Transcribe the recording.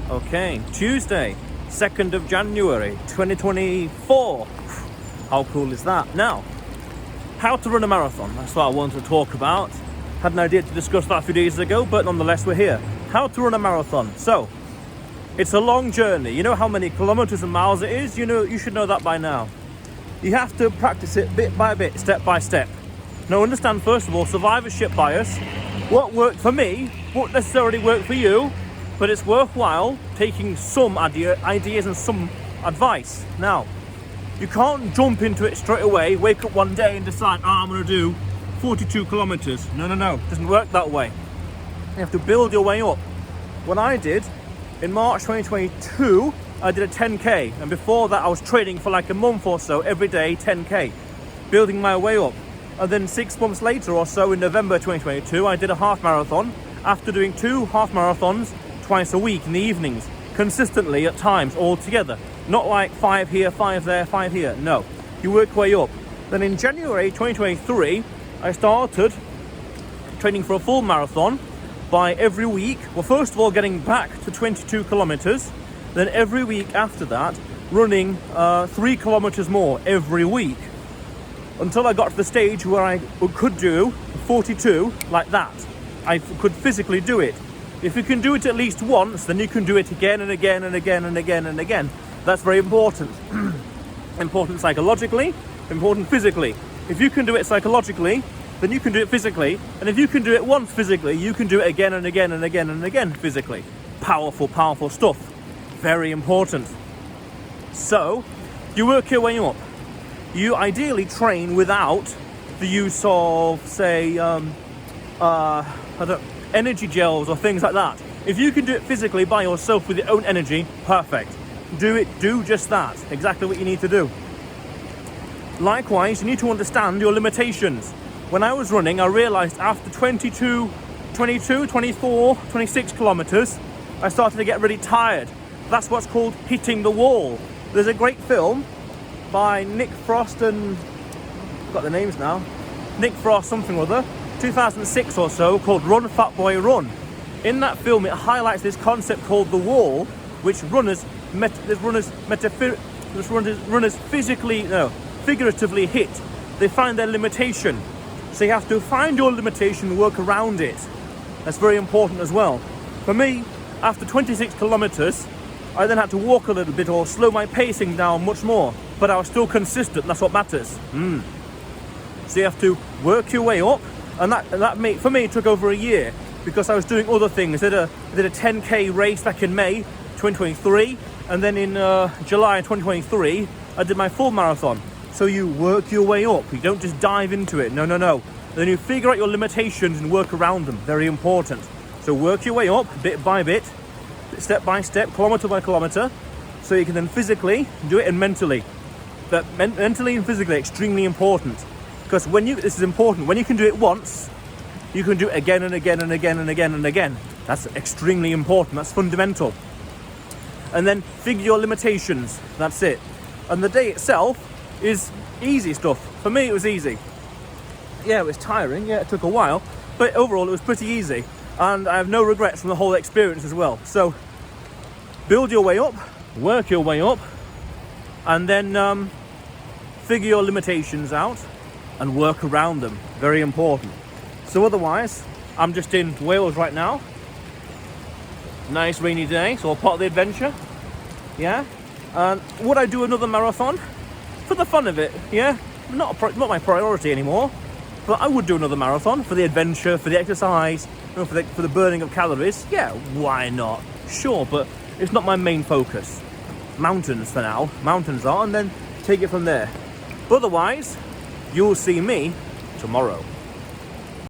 Okay, Tuesday, 2nd of January, 2024. How cool is that? Now, how to run a marathon. That's what I wanted to talk about. Had an idea to discuss that a few days ago, but nonetheless we're here. How to run a marathon. So, it's a long journey. You know how many kilometers and miles it is? You should know that by now. You have to practice it bit by bit, step by step. Now understand, first of all, survivorship bias. What worked for me won't necessarily work for you, but it's worthwhile taking some ideas and some advice. Now, you can't jump into it straight away, wake up one day and decide, I'm going to do 42 kilometers. No. It doesn't work that way. You have to build your way up. What I did, in March 2022, I did a 10K. And before that, I was training for like a month or so, every day, 10K, building my way up. And then 6 months later or so, in November 2022, I did a half marathon after doing 2 half marathons twice a week in the evenings, consistently at times, all together. Not like 5 here, 5 there, 5 here. No, you work your way up. Then in January 2023, I started training for a full marathon by every week. Well, first of all, getting back to 22 kilometers. Then every week after that, running 3 kilometers more every week, until I got to the stage where I could do 42 like that. I could physically do it. If you can do it at least once, then you can do it again and again and again and again and again. That's very important. Important psychologically, important physically. If you can do it psychologically, then you can do it physically. And if you can do it once physically, you can do it again and again and again and again physically. Powerful, powerful stuff. Very important. So, you work your way up. You ideally train without the use of, say, energy gels or things like that. If you can do it physically by yourself with your own energy, perfect. Do just that. Exactly what you need to do. Likewise, you need to understand your limitations. When I was running, I realized after 22, 24, 26 kilometers, I started to get really tired. That's what's called hitting the wall. There's a great film by Nick Frost and, I've got the names now, Nick Frost something or other, 2006 or so, called Run Fat Boy Run. In that film, it highlights this concept called the wall, which figuratively hit. They find their limitation. So you have to find your limitation and work around it. That's very important as well. For me, after 26 kilometers, I then had to walk a little bit or slow my pacing down much more, but I was still consistent. That's what matters. So you have to work your way up, and that for me it took over a year because I was doing other things. I did a 10K race back in May 2023, and then in July 2023 I did my full marathon. So you work your way up. You don't just dive into it. No. Then you figure out your limitations and work around them. Very important. So work your way up bit by bit, step by step, kilometer by kilometer, so you can then physically do it and mentally. But mentally and physically, extremely important. Because this is important, when you can do it once, you can do it again and again and again and again and again. That's extremely important, that's fundamental. And then figure your limitations, that's it. And the day itself is easy stuff. For me, it was easy. Yeah, it was tiring, yeah, it took a while, but overall it was pretty easy. And I have no regrets from the whole experience as well. So, build your way up, work your way up, and then figure your limitations out and work around them. Very important. So otherwise, I'm just in Wales right now. Nice rainy day, so part of the adventure. Yeah. And would I do another marathon? For the fun of it, yeah. Not my priority anymore. But I would do another marathon for the adventure, for the exercise, for the burning of calories. Yeah, why not? Sure, but it's not my main focus. Mountains for now. Mountains are, and then take it from there. But otherwise, you'll see me tomorrow.